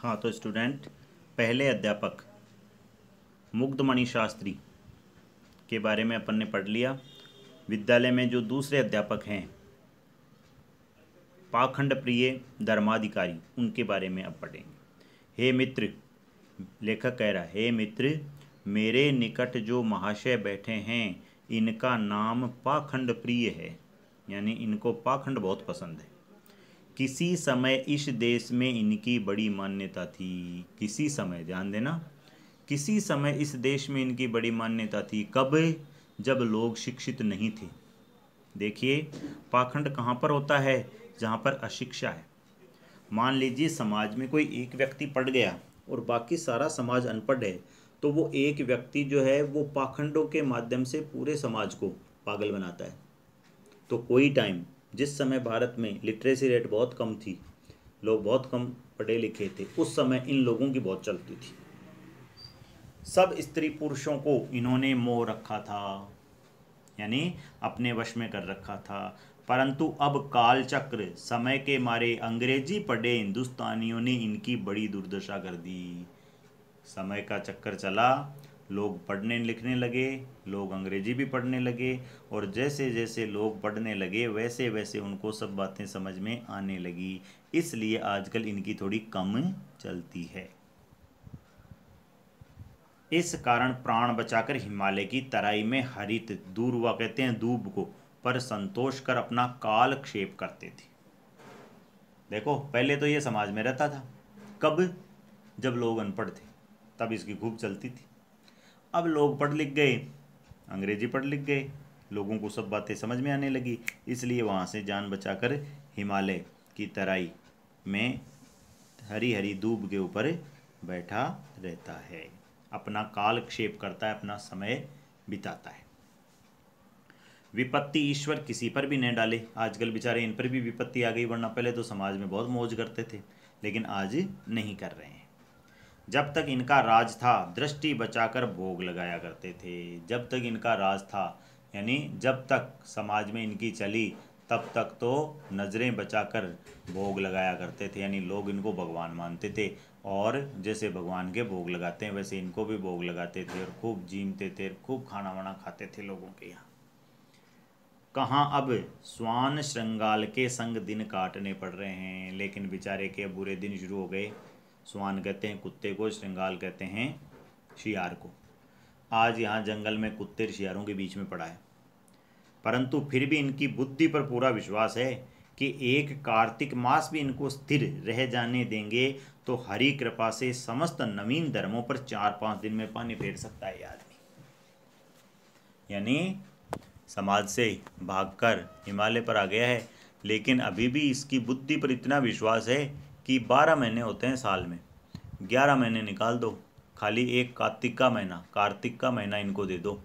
हाँ तो स्टूडेंट, पहले अध्यापक मुग्धमणि शास्त्री के बारे में अपन ने पढ़ लिया। विद्यालय में जो दूसरे अध्यापक हैं पाखंड प्रिय धर्माधिकारी, उनके बारे में अब पढ़ेंगे। हे मित्र, लेखक कह रहा है, हे मित्र, मेरे निकट जो महाशय बैठे हैं इनका नाम पाखंड प्रिय है, यानी इनको पाखंड बहुत पसंद है। किसी समय इस देश में इनकी बड़ी मान्यता थी। किसी समय, ध्यान देना, किसी समय इस देश में इनकी बड़ी मान्यता थी। कब? जब लोग शिक्षित नहीं थे। देखिए, पाखंड कहाँ पर होता है? जहाँ पर अशिक्षा है। मान लीजिए समाज में कोई एक व्यक्ति पढ़ गया और बाकी सारा समाज अनपढ़ है, तो वो एक व्यक्ति जो है वो पाखंडों के माध्यम से पूरे समाज को पागल बनाता है। तो कोई टाइम, जिस समय भारत में लिटरेसी रेट बहुत कम थी, लोग बहुत कम पढ़े लिखे थे, उस समय इन लोगों की बहुत चलती थी। सब स्त्री पुरुषों को इन्होंने मोह रखा था, यानी अपने वश में कर रखा था। परंतु अब काल चक्र, समय के मारे अंग्रेजी पढ़े हिंदुस्तानियों ने इनकी बड़ी दुर्दशा कर दी। समय का चक्कर चला, लोग पढ़ने लिखने लगे, लोग अंग्रेजी भी पढ़ने लगे, और जैसे जैसे लोग पढ़ने लगे वैसे वैसे उनको सब बातें समझ में आने लगी। इसलिए आजकल इनकी थोड़ी कम चलती है। इस कारण प्राण बचाकर हिमालय की तराई में हरित दूर्वा, कहते हैं दूब को, पर संतोष कर अपना कालक्षेप करते थे। देखो, पहले तो ये समाज में रहता था। कब? जब लोग अनपढ़ थे, तब इसकी खूब चलती थी। अब लोग पढ़ लिख गए, अंग्रेजी पढ़ लिख गए, लोगों को सब बातें समझ में आने लगी, इसलिए वहाँ से जान बचाकर हिमालय की तराई में हरी हरी दूब के ऊपर बैठा रहता है, अपना कालक्षेप करता है, अपना समय बिताता है। विपत्ति ईश्वर किसी पर भी न डाले। आजकल बेचारे इन पर भी विपत्ति आ गई, वरना पहले तो समाज में बहुत मौज करते थे, लेकिन आज नहीं कर रहे हैं। जब तक इनका राज था दृष्टि बचाकर भोग लगाया करते थे। जब तक इनका राज था, यानी जब तक समाज में इनकी चली, तब तक तो नज़रें बचाकर भोग लगाया करते थे, यानी लोग इनको भगवान मानते थे, और जैसे भगवान के भोग लगाते हैं वैसे इनको भी भोग लगाते थे, और खूब जीमते थे, खूब खाना वाना खाते थे लोगों के यहाँ। कहाँ अब स्वान श्रृंगाल के संग दिन काटने पड़ रहे हैं, लेकिन बेचारे के बुरे दिन शुरू हो गए। स्वान कहते हैं कुत्ते को, श्रृंगाल कहते हैं शियार को। आज यहाँ जंगल में कुत्ते शियारों के बीच में पड़ा है, परंतु फिर भी इनकी बुद्धि पर पूरा विश्वास है कि एक कार्तिक मास भी इनको स्थिर रह जाने देंगे तो हरि कृपा से समस्त नवीन धर्मों पर 4-5 दिन में पानी फेर सकता है आदमी। यानी समाज से भागकर हिमालय पर आ गया है, लेकिन अभी भी इसकी बुद्धि पर इतना विश्वास है कि 12 महीने होते हैं साल में, 11 महीने निकाल दो, खाली एक कार्तिक का महीना इनको दे दो,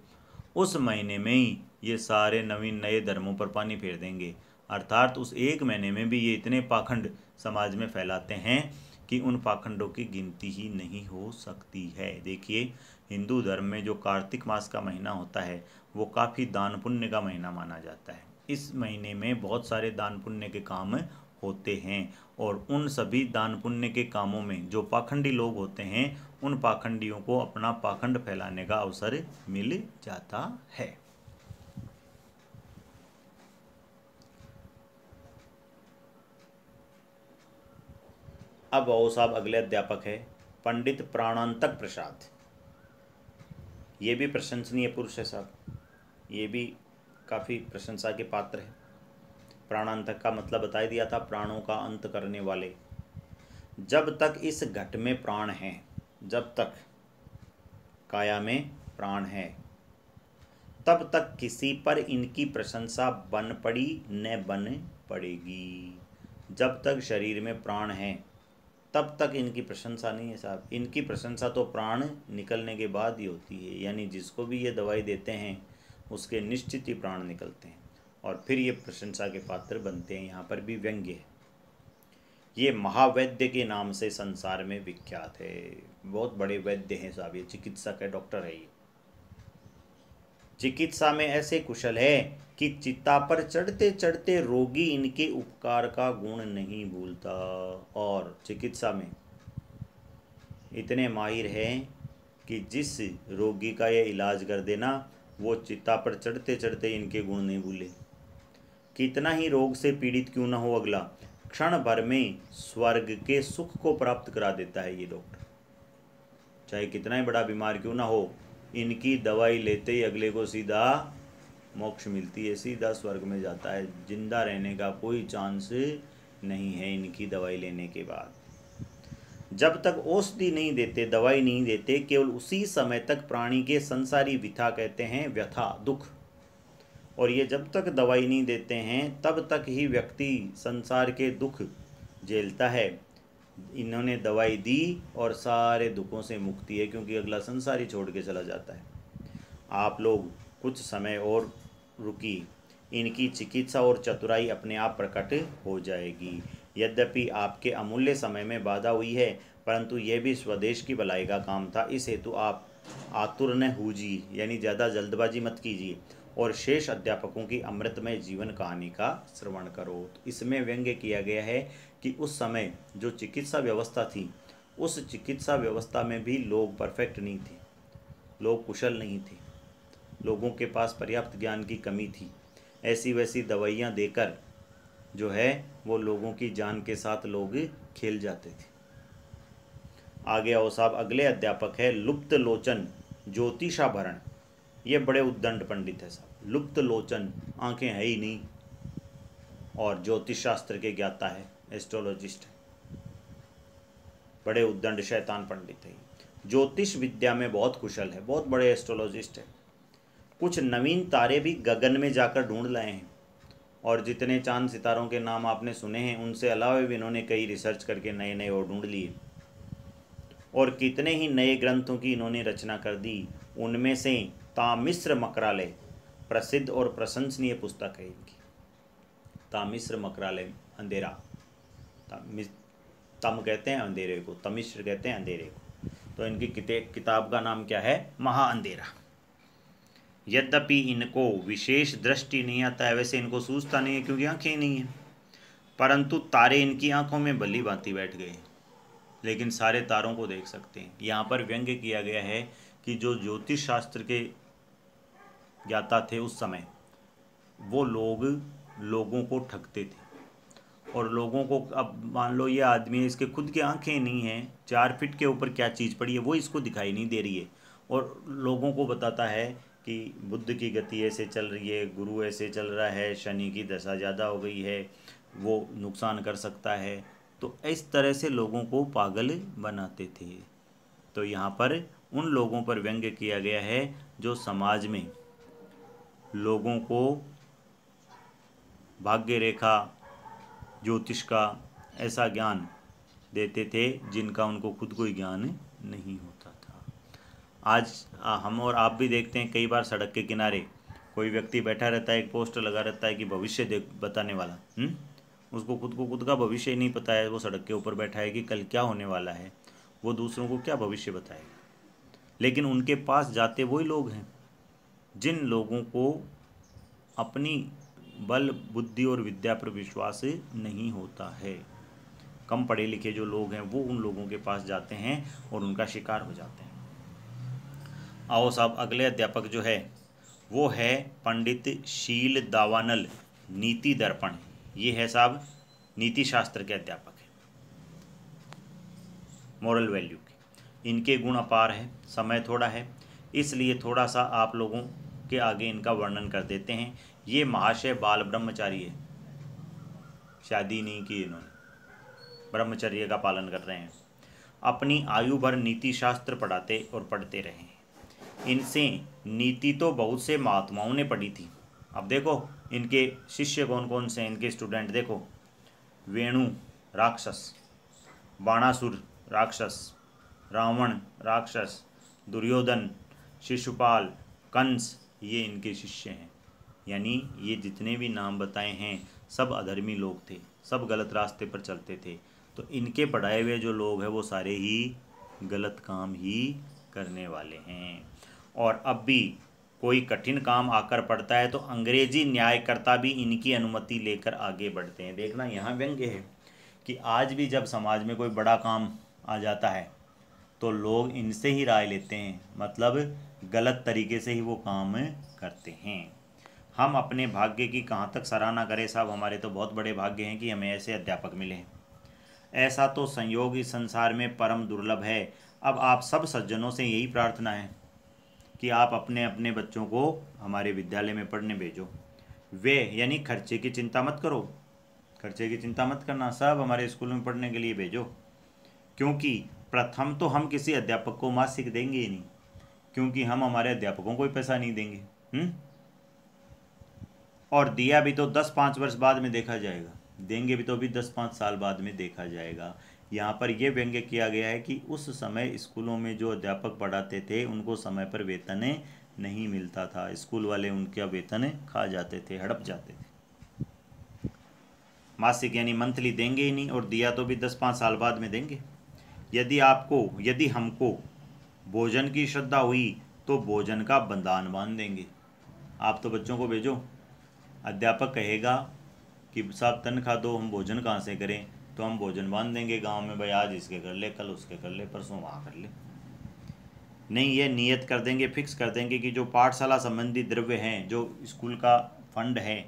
उस महीने में ही ये सारे नवीन नए धर्मों पर पानी फेर देंगे। अर्थात उस एक महीने में भी ये इतने पाखंड समाज में फैलाते हैं कि उन पाखंडों की गिनती ही नहीं हो सकती है। देखिए, हिंदू धर्म में जो कार्तिक मास का महीना होता है वो काफ़ी दान पुण्य का महीना माना जाता है। इस महीने में बहुत सारे दान पुण्य के काम होते हैं, और उन सभी दान पुण्य के कामों में जो पाखंडी लोग होते हैं, उन पाखंडियों को अपना पाखंड फैलाने का अवसर मिल जाता है। अब आओ साहब, अगले अध्यापक है पंडित प्राणांतक प्रसाद। ये भी प्रशंसनीय पुरुष है साहब, ये भी काफ़ी प्रशंसा के पात्र है। प्राणांतक का मतलब बता दिया था, प्राणों का अंत करने वाले। जब तक इस घट में प्राण है, जब तक काया में प्राण है, तब तक किसी पर इनकी प्रशंसा बन पड़ी न बन पड़ेगी। जब तक शरीर में प्राण है तब तक इनकी प्रशंसा नहीं है साहब। इनकी प्रशंसा तो प्राण निकलने के बाद ही होती है, यानी जिसको भी ये दवाई देते हैं उसके निश्चित ही प्राण निकलते हैं और फिर ये प्रशंसा के पात्र बनते हैं। यहाँ पर भी व्यंग्य है। ये महावैद्य के नाम से संसार में विख्यात है। बहुत बड़े वैद्य हैं साहब, ये चिकित्सक है, डॉक्टर है। ये चिकित्सा में ऐसे कुशल है कि चिता पर चढ़ते चढ़ते रोगी इनके उपकार का गुण नहीं भूलता। और चिकित्सा में इतने माहिर हैं कि जिस रोगी का ये इलाज कर देना वो चिता पर चढ़ते चढ़ते इनके गुण नहीं भूले। कितना ही रोग से पीड़ित क्यों न हो, अगला क्षण भर में स्वर्ग के सुख को प्राप्त करा देता है ये डॉक्टर। चाहे कितना ही बड़ा बीमार क्यों ना हो, इनकी दवाई लेते ही अगले को सीधा मोक्ष मिलती है, सीधा स्वर्ग में जाता है। जिंदा रहने का कोई चांस नहीं है इनकी दवाई लेने के बाद। जब तक औषधि नहीं देते, दवाई नहीं देते, केवल उसी समय तक प्राणी के संसारी व्यथा कहते हैं, व्यथा दुख। और ये जब तक दवाई नहीं देते हैं तब तक ही व्यक्ति संसार के दुख झेलता है। इन्होंने दवाई दी और सारे दुखों से मुक्ति है, क्योंकि अगला संसार ही छोड़ के चला जाता है। आप लोग कुछ समय और रुकी, इनकी चिकित्सा और चतुराई अपने आप प्रकट हो जाएगी। यद्यपि आपके अमूल्य समय में बाधा हुई है, परंतु यह भी स्वदेश की भलाई का काम था। इस हेतु आप आतुर न हुजिए, यानी ज़्यादा जल्दबाजी मत कीजिए, और शेष अध्यापकों की अमृतमय जीवन कहानी का श्रवण करो। तो इसमें व्यंग्य किया गया है कि उस समय जो चिकित्सा व्यवस्था थी, उस चिकित्सा व्यवस्था में भी लोग परफेक्ट नहीं थे, लोग कुशल नहीं थे, लोगों के पास पर्याप्त ज्ञान की कमी थी। ऐसी वैसी दवाइयाँ देकर जो है वो लोगों की जान के साथ लोग खेल जाते थे। आगे आओ साहब, अगले अध्यापक है लुप्त लोचन ज्योतिषाभरण। ये बड़े उद्दंड पंडित है साहब। लुप्त लोचन, आंखें है ही नहीं, और ज्योतिष शास्त्र के ज्ञाता है, एस्ट्रोलॉजिस्ट है, बड़े उद्दंड शैतान पंडित है। ज्योतिष विद्या में बहुत कुशल है, बहुत बड़े एस्ट्रोलॉजिस्ट है। कुछ नवीन तारे भी गगन में जाकर ढूंढ लाए हैं, और जितने चांद सितारों के नाम आपने सुने हैं उनसे अलावा भी इन्होंने कई रिसर्च करके नए नए और ढूंढ लिए, और कितने ही नए ग्रंथों की इन्होंने रचना कर दी। उनमें से तामिश्र मकरालय प्रसिद्ध और प्रशंसनीय पुस्तक है इनकी। तामिश्र मकरालय, अंधेरा, तम कहते हैं अंधेरे को, तमिश्र कहते हैं अंधेरे को। तो इनकी किताब का नाम क्या है? महाअंधेरा। यद्यपि इनको विशेष दृष्टि नहीं आता है, वैसे इनको सूझता नहीं है क्योंकि आंखें नहीं हैं, परंतु तारे इनकी आंखों में भली भांति बैठ गए, लेकिन सारे तारों को देख सकते हैं। यहाँ पर व्यंग्य किया गया है कि जो ज्योतिष शास्त्र के ज्ञाता थे उस समय, वो लोगों को ठगते थे, और लोगों को, अब मान लो ये आदमी है, इसके खुद की आंखें नहीं हैं, 4 फीट के ऊपर क्या चीज़ पड़ी है वो इसको दिखाई नहीं दे रही है, और लोगों को बताता है कि बुध की गति ऐसे चल रही है, गुरु ऐसे चल रहा है, शनि की दशा ज़्यादा हो गई है, वो नुकसान कर सकता है। तो इस तरह से लोगों को पागल बनाते थे। तो यहाँ पर उन लोगों पर व्यंग्य किया गया है जो समाज में लोगों को भाग्य रेखा, ज्योतिष का ऐसा ज्ञान देते थे जिनका उनको खुद कोई ज्ञान नहीं होता था। आज हम और आप भी देखते हैं, कई बार सड़क के किनारे कोई व्यक्ति बैठा रहता है, एक पोस्टर लगा रहता है कि भविष्य देख बताने वाला, उसको खुद का भविष्य ही नहीं पता है, वो सड़क के ऊपर बैठा है कि कल क्या होने वाला है, वो दूसरों को क्या भविष्य बताएगा। लेकिन उनके पास जाते वही लोग हैं जिन लोगों को अपनी बल, बुद्धि और विद्या पर विश्वास नहीं होता है। कम पढ़े लिखे जो लोग हैं वो उन लोगों के पास जाते हैं और उनका शिकार हो जाते हैं। आओ साहब, अगले अध्यापक जो है वो है पंडित शील दावानल, नीति दर्पण। ये है साहब नीति शास्त्र के अध्यापक हैं, मोरल वैल्यू के। इनके गुण अपार है, समय थोड़ा है, इसलिए थोड़ा सा आप लोगों के आगे इनका वर्णन कर देते हैं। ये महाशय बाल ब्रह्मचारी है, शादी नहीं की इन्होंने, ब्रह्मचर्य का पालन कर रहे हैं। अपनी आयु भर नीति शास्त्र पढ़ाते और पढ़ते रहे हैं। इनसे नीति तो बहुत से महात्माओं ने पढ़ी थी। अब देखो इनके शिष्य कौन कौन से हैं, इनके स्टूडेंट देखो, वेणु राक्षस, बाणासुर राक्षस, रावण राक्षस, दुर्योधन, शिशुपाल, कंस, ये इनके शिष्य हैं। यानी ये जितने भी नाम बताए हैं सब अधर्मी लोग थे, सब गलत रास्ते पर चलते थे। तो इनके पढ़ाए हुए जो लोग हैं वो सारे ही गलत काम ही करने वाले हैं। और अब भी कोई कठिन काम आकर पड़ता है तो अंग्रेजी न्यायकर्ता भी इनकी अनुमति लेकर आगे बढ़ते हैं। देखना यहाँ व्यंग्य है कि आज भी जब समाज में कोई बड़ा काम आ जाता है तो लोग इनसे ही राय लेते हैं, मतलब गलत तरीके से ही वो काम करते हैं। हम अपने भाग्य की कहाँ तक सराहना करें साहब, हमारे तो बहुत बड़े भाग्य हैं कि हमें ऐसे अध्यापक मिले हैं। ऐसा तो संयोग इस संसार में परम दुर्लभ है। अब आप सब सज्जनों से यही प्रार्थना है कि आप अपने अपने बच्चों को हमारे विद्यालय में पढ़ने भेजो। वे यानी खर्चे की चिंता मत करो, खर्चे की चिंता मत करना, सब हमारे स्कूल में पढ़ने के लिए भेजो। क्योंकि प्रथम तो हम किसी अध्यापक को मासिक देंगे ही नहीं, क्योंकि हम हमारे अध्यापकों को ही पैसा नहीं देंगे। और दिया भी तो 10-5 वर्ष बाद में देखा जाएगा, देंगे भी तो भी 10-5 साल बाद में देखा जाएगा। यहाँ पर यह व्यंग्य किया गया है कि उस समय स्कूलों में जो अध्यापक पढ़ाते थे उनको समय पर वेतन नहीं मिलता था, स्कूल वाले उनका वेतन खा जाते थे, हड़प जाते थे। मासिक यानी मंथली देंगे ही नहीं, और दिया तो भी 10-5 साल बाद में देंगे। यदि हमको भोजन की श्रद्धा हुई तो भोजन का बंदान बांध देंगे। आप तो बच्चों को भेजो, अध्यापक कहेगा कि साहब तनख्वाह दो, हम भोजन कहाँ से करें, तो हम भोजन बांध देंगे गांव में, भाई आज इसके कर ले, कल उसके कर ले, परसों वहाँ कर ले। नहीं, ये नियत कर देंगे, फिक्स कर देंगे कि जो पाठशाला संबंधी द्रव्य हैं, जो स्कूल का फंड है,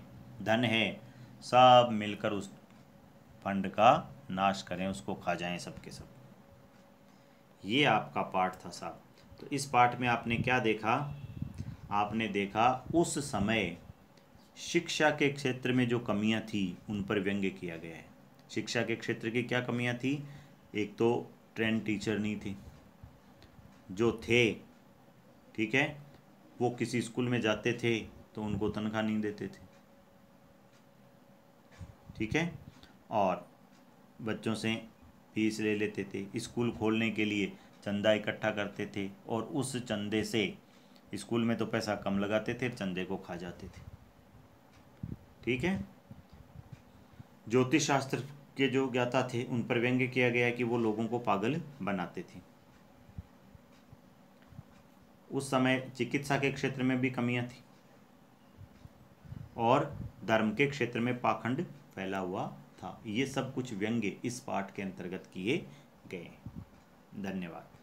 धन है, सब मिलकर उस फंड का नाश करें, उसको खा जाएं सब के सब। ये आपका पाठ था साहब। तो इस पाठ में आपने क्या देखा? आपने देखा उस समय शिक्षा के क्षेत्र में जो कमियां थी उन पर व्यंग्य किया गया है। शिक्षा के क्षेत्र की क्या कमियां थी? एक तो ट्रेन टीचर नहीं थे, जो थे, ठीक है, वो किसी स्कूल में जाते थे तो उनको तनख्वाह नहीं देते थे, ठीक है, और बच्चों से फीस ले लेते थे, स्कूल खोलने के लिए चंदा इकट्ठा करते थे, और उस चंदे से स्कूल में तो पैसा कम लगाते थे, चंदे को खा जाते थे, ठीक है। ज्योतिष शास्त्र के जो ज्ञाता थे उन पर व्यंग्य किया गया है कि वो लोगों को पागल बनाते थे। उस समय चिकित्सा के क्षेत्र में भी कमियां थी, और धर्म के क्षेत्र में पाखंड फैला हुआ था। ये सब कुछ व्यंग्य इस पाठ के अंतर्गत किए गए। धन्यवाद।